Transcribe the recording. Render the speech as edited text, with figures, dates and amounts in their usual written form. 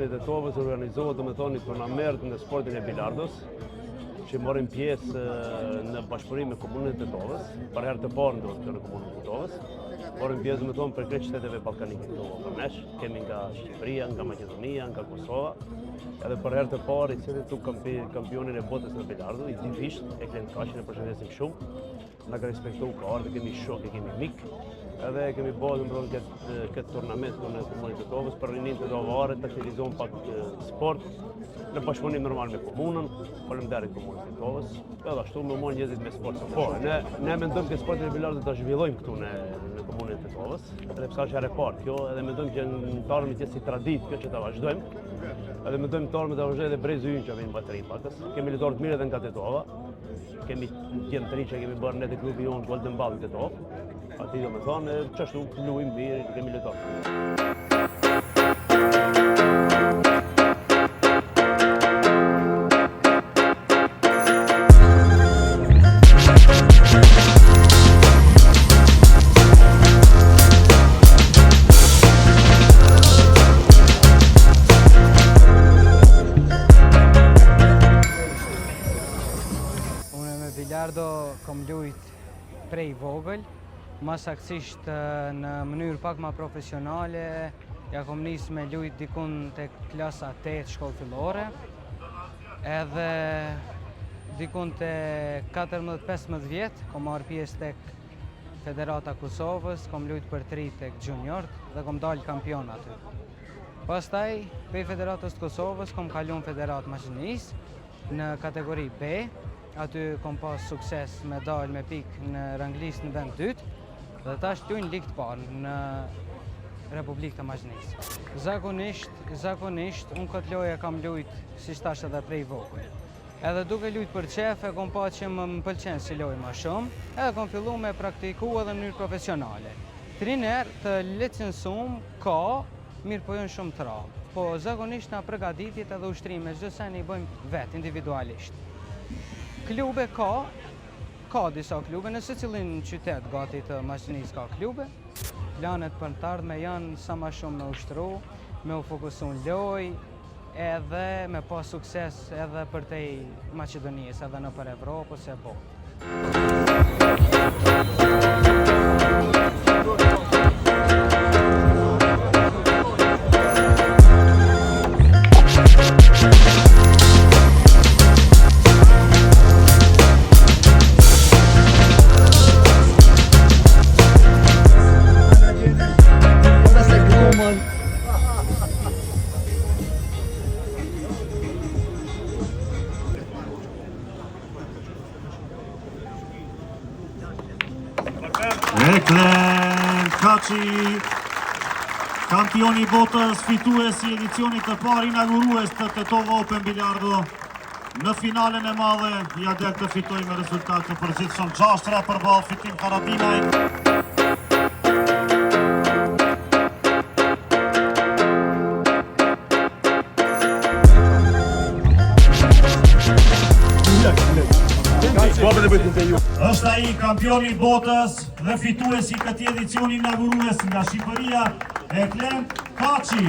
Komunën e Tetovës organizohet një turnament në sportin e bilardos, që morën pjesë në bashkëpunim me Komunën e Tetovës, për herë të parë ndodhet në Komunën e Tetovës. Morën pjesë me tonë për krejt qyteteve ballkanike këtu për nesh, kemi nga Shqipëria, nga Maqedonia, nga Kosova, edhe për herë të parë i cili këtu kampionin e botës në bilardo, i Divisht, e Klent Kashin e përshëndesim shumë, na ka respektuar ka ardhur, kemi shok, kemi mik, edhe kemi bërë këtë turnament në Komunën e Tetovës për rinin të dovare të aktivizohen pak sport në bashkëpunim normal me komunën, faleminderit Komunës së Tetovës, edhe ashtu më morën njerëzit me sport. Po, ne mendojmë që sportin e bilardit ta zhvillojmë këtu në Komunën e Tetovës, edhe pse është herë e parë kjo, edhe mendojmë që në tarmë të si traditë kjo që ta vazhdojmë. Edhe mendojmë tarmë të vazhdojmë edhe brezi ynë që vjen bateri pakës. Kemi lojtarë të mirë edhe nga Tetova. Kemi tjenë të ri që kemi bërë ne të klubi jonë Golden Ball në Tetovë. Ati do me thonë, qështu luim mirë, kemi lojtarë. Bilardo kom lujt prej vogël, ma saktësisht në mënyrë pak ma profesionale, ja kom nis me lujt dikun të klasa 8 shkollë fillore, edhe dikun të 14-15 vjetë, kom marrë pjesë tek Federata Kosovës, kom lujt për 3 tek juniort dhe kom dalë kampion aty. Pastaj, prej Federatës të Kosovës, kom kalun Federatë Maqedonisë në kategori B, aty kom pas sukses me dalë me pik në ranglistë në vend 2 dhe tash luajn ligë të parë në Republikën e Maqedonisë. Zakonisht unë këtë lojë kam lujt si tash edhe prej vogël. Edhe duke lujt për qef e kom pa që më pëlqen si lojë më shumë, edhe kom fillu me praktiku edhe në mënyrë profesionale. Triner të licencum ka, mirë po janë shumë të rallë. Po zakonisht na përgatitit edhe ushtrime çdo sen i bëjmë vetë individualisht. Klube ka disa klube, në secilin qytet gati të Maqedonisë ka klube. Planet për të ardhme janë sa më shumë me ushtru, me u fokusu në lojë, edhe me pas sukses edhe për te Maqedonisë, edhe në për Evropë ose botë. Klent Kashi, kampioni botës, fituesi edicionit të parë inaugurues të Tetova Open Bilardo. Në finalen e madhe, ja del të fitoj me rezultat të përgjithshëm 6-3 për ballë fitim Haradinaj. Është ai kampioni botës dhe fituesi këtij edicioni inaugurues nga Shqipëria, Klent Kashi.